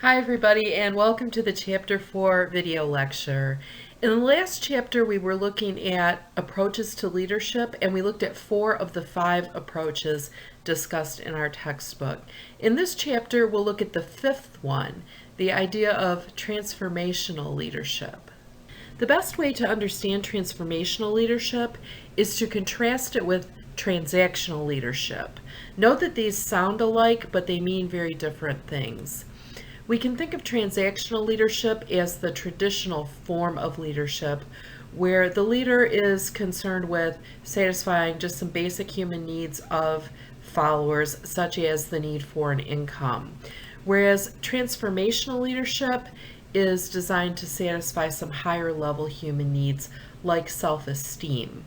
Hi everybody, and welcome to the Chapter 4 video lecture. In the last chapter we were looking at approaches to leadership, and we looked at 4 of the 5 approaches discussed in our textbook. In this chapter we'll look at the 5th one, the idea of transformational leadership. The best way to understand transformational leadership is to contrast it with transactional leadership. Note that these sound alike, but they mean very different things. We can think of transactional leadership as the traditional form of leadership where the leader is concerned with satisfying just some basic human needs of followers, such as the need for an income. Whereas transformational leadership is designed to satisfy some higher level human needs like self-esteem.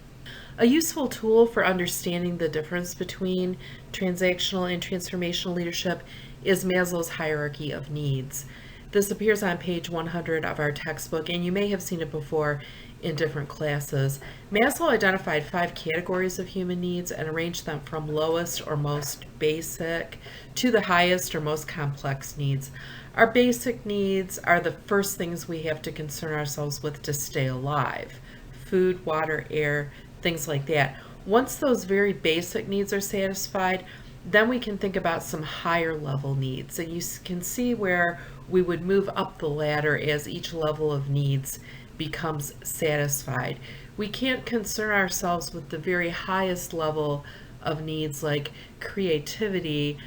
A useful tool for understanding the difference between transactional and transformational leadership is Maslow's hierarchy of needs. This appears on page 100 of our textbook, and you may have seen it before in different classes. Maslow identified 5 categories of human needs and arranged them from lowest or most basic to the highest or most complex needs. Our basic needs are the first things we have to concern ourselves with to stay alive: food, water, air, things like that. Once those very basic needs are satisfied, then we can think about some higher level needs. And you can see where we would move up the ladder as each level of needs becomes satisfied. We can't concern ourselves with the very highest level of needs like creativity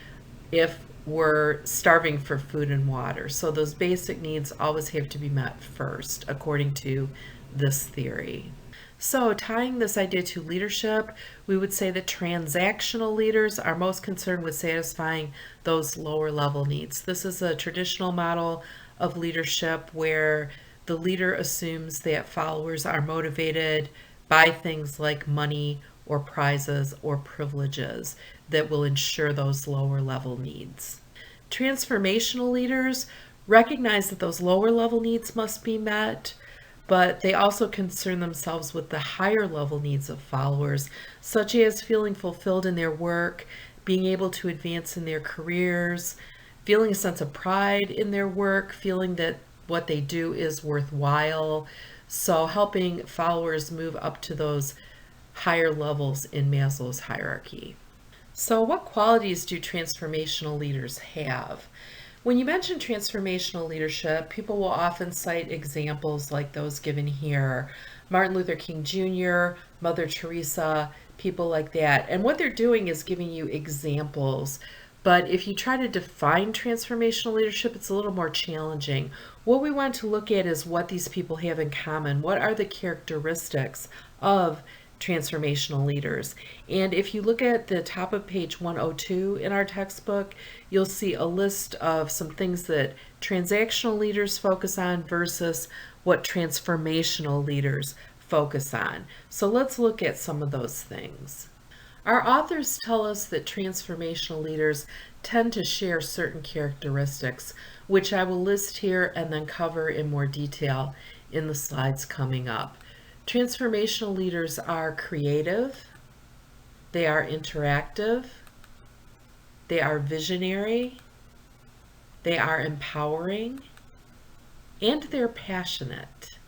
if we're starving for food and water. So those basic needs always have to be met first, according to this theory. So tying this idea to leadership, we would say that transactional leaders are most concerned with satisfying those lower level needs. This is a traditional model of leadership where the leader assumes that followers are motivated by things like money or prizes or privileges that will ensure those lower level needs. Transformational leaders recognize that those lower level needs must be met, but they also concern themselves with the higher level needs of followers, such as feeling fulfilled in their work, being able to advance in their careers, feeling a sense of pride in their work, feeling that what they do is worthwhile. So helping followers move up to those higher levels in Maslow's hierarchy. So what qualities do transformational leaders have? When you mention transformational leadership, people will often cite examples like those given here: Martin Luther King Jr., Mother Teresa, people like that. And what they're doing is giving you examples. But if you try to define transformational leadership, it's a little more challenging. What we want to look at is what these people have in common. What are the characteristics of transformational leaders? And if you look at the top of page 102 in our textbook, you'll see a list of some things that transactional leaders focus on versus what transformational leaders focus on. So let's look at some of those things. Our authors tell us that transformational leaders tend to share certain characteristics, which I will list here and then cover in more detail in the slides coming up. Transformational leaders are creative, they are interactive, they are visionary, they are empowering, and they're passionate.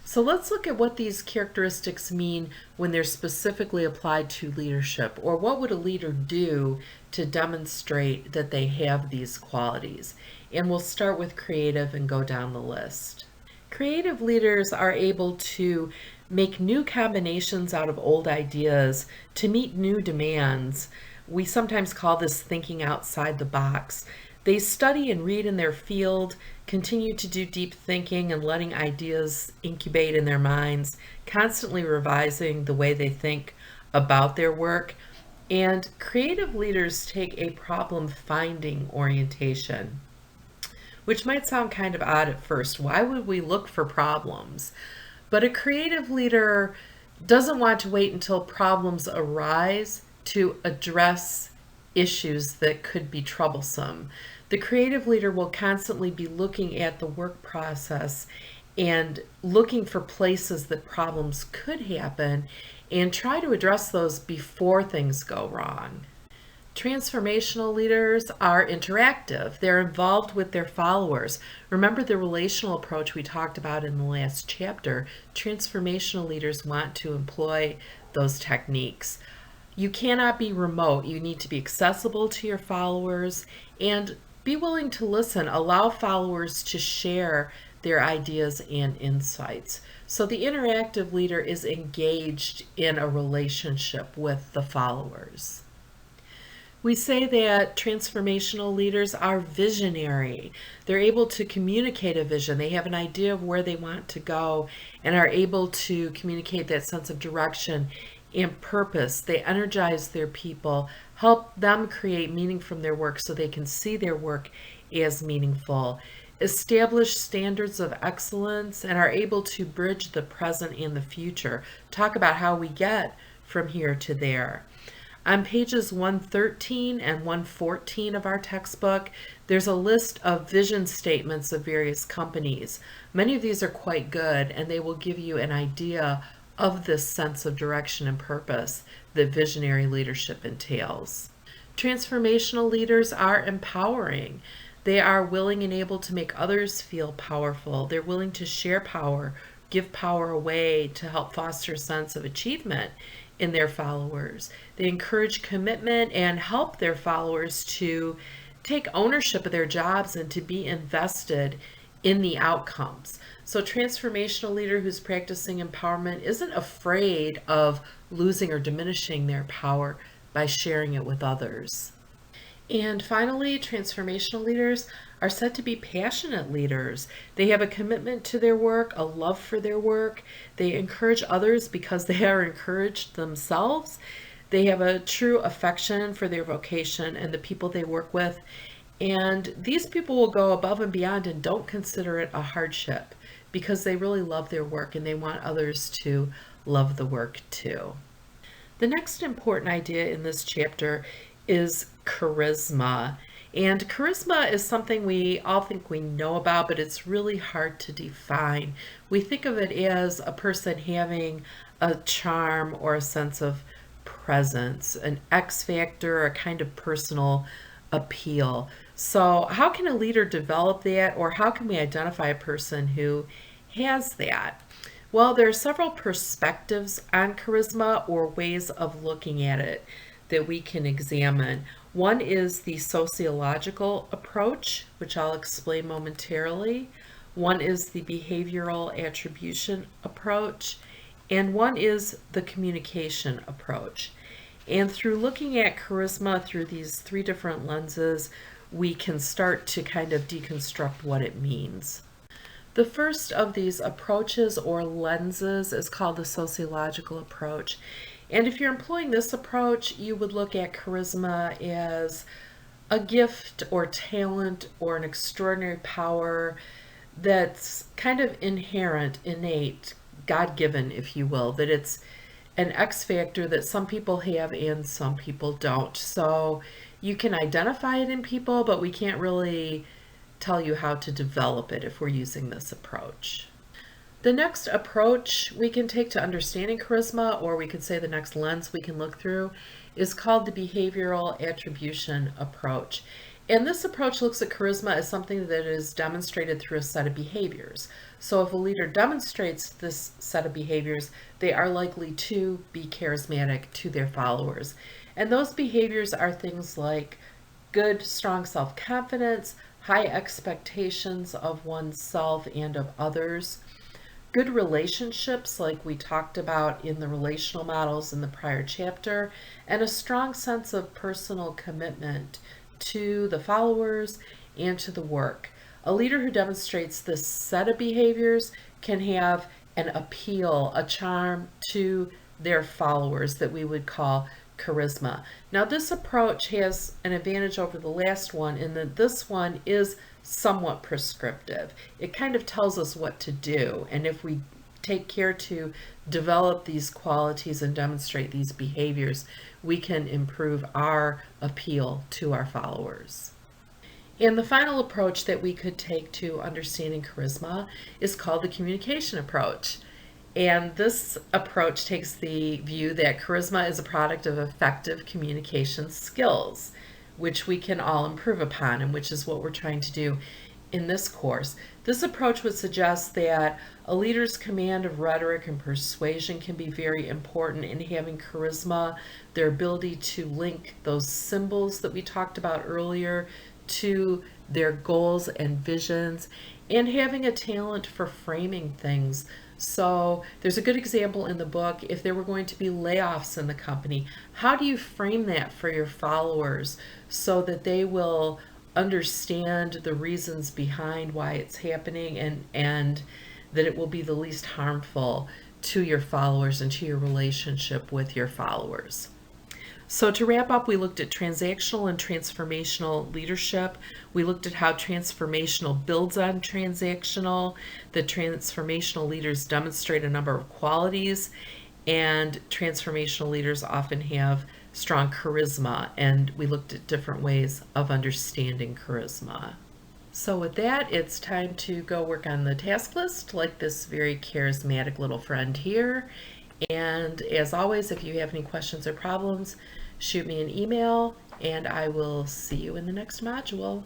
So let's look at what these characteristics mean when they're specifically applied to leadership, or what would a leader do to demonstrate that they have these qualities. And we'll start with creative and go down the list. Creative leaders are able to make new combinations out of old ideas to meet new demands. We sometimes call this thinking outside the box. They study and read in their field, continue to do deep thinking and letting ideas incubate in their minds, constantly revising the way they think about their work. And creative leaders take a problem-finding orientation, which might sound kind of odd at first. Why would we look for problems? But a creative leader doesn't want to wait until problems arise to address issues that could be troublesome. The creative leader will constantly be looking at the work process and looking for places that problems could happen and try to address those before things go wrong. Transformational leaders are interactive. They're involved with their followers. Remember the relational approach we talked about in the last chapter. Transformational leaders want to employ those techniques. You cannot be remote. You need to be accessible to your followers and be willing to listen. Allow followers to share their ideas and insights. So the interactive leader is engaged in a relationship with the followers. We say that transformational leaders are visionary. They're able to communicate a vision. They have an idea of where they want to go and are able to communicate that sense of direction and purpose. They energize their people, help them create meaning from their work so they can see their work as meaningful, establish standards of excellence, and are able to bridge the present and the future. Talk about how we get from here to there. On pages 113 and 114 of our textbook, there's a list of vision statements of various companies. Many of these are quite good, and they will give you an idea of this sense of direction and purpose that visionary leadership entails. Transformational leaders are empowering. They are willing and able to make others feel powerful. They're willing to share power, give power away to help foster a sense of achievement in their followers. They encourage commitment and help their followers to take ownership of their jobs and to be invested in the outcomes. So a transformational leader who's practicing empowerment isn't afraid of losing or diminishing their power by sharing it with others. And finally, transformational leaders are said to be passionate leaders. They have a commitment to their work, a love for their work. They encourage others because they are encouraged themselves. They have a true affection for their vocation and the people they work with. And these people will go above and beyond and don't consider it a hardship because they really love their work and they want others to love the work too. The next important idea in this chapter is charisma. And charisma is something we all think we know about, but it's really hard to define. We think of it as a person having a charm or a sense of presence, an X factor, a kind of personal appeal. So how can a leader develop that, or how can we identify a person who has that? Well, there are several perspectives on charisma or ways of looking at it that we can examine. One is the sociological approach, which I'll explain momentarily. One is the behavioral attribution approach, and one is the communication approach. And through looking at charisma through these three different lenses, we can start to kind of deconstruct what it means. The first of these approaches or lenses is called the sociological approach. And if you're employing this approach, you would look at charisma as a gift or talent or an extraordinary power that's kind of inherent, innate, God-given, if you will, that it's an X factor that some people have and some people don't. So you can identify it in people, but we can't really tell you how to develop it if we're using this approach. The next approach we can take to understanding charisma, or we could say the next lens we can look through, is called the behavioral attribution approach. And this approach looks at charisma as something that is demonstrated through a set of behaviors. So if a leader demonstrates this set of behaviors, they are likely to be charismatic to their followers. And those behaviors are things like good, strong self-confidence, high expectations of oneself and of others, good relationships like we talked about in the relational models in the prior chapter, and a strong sense of personal commitment to the followers and to the work. A leader who demonstrates this set of behaviors can have an appeal, a charm to their followers that we would call charisma. Now this approach has an advantage over the last one in that this one is somewhat prescriptive. It kind of tells us what to do, and if we take care to develop these qualities and demonstrate these behaviors, we can improve our appeal to our followers. And the final approach that we could take to understanding charisma is called the communication approach. And this approach takes the view that charisma is a product of effective communication skills, which we can all improve upon, and which is what we're trying to do in this course. This approach would suggest that a leader's command of rhetoric and persuasion can be very important in having charisma, their ability to link those symbols that we talked about earlier to their goals and visions, and having a talent for framing things. So there's a good example in the book. If there were going to be layoffs in the company, how do you frame that for your followers so that they will understand the reasons behind why it's happening, and that it will be the least harmful to your followers and to your relationship with your followers? So to wrap up, we looked at transactional and transformational leadership. We looked at how transformational builds on transactional. The transformational leaders demonstrate a number of qualities, and transformational leaders often have strong charisma, and we looked at different ways of understanding charisma. So with that, it's time to go work on the task list like this very charismatic little friend here. And as always, if you have any questions or problems, shoot me an email, and I will see you in the next module.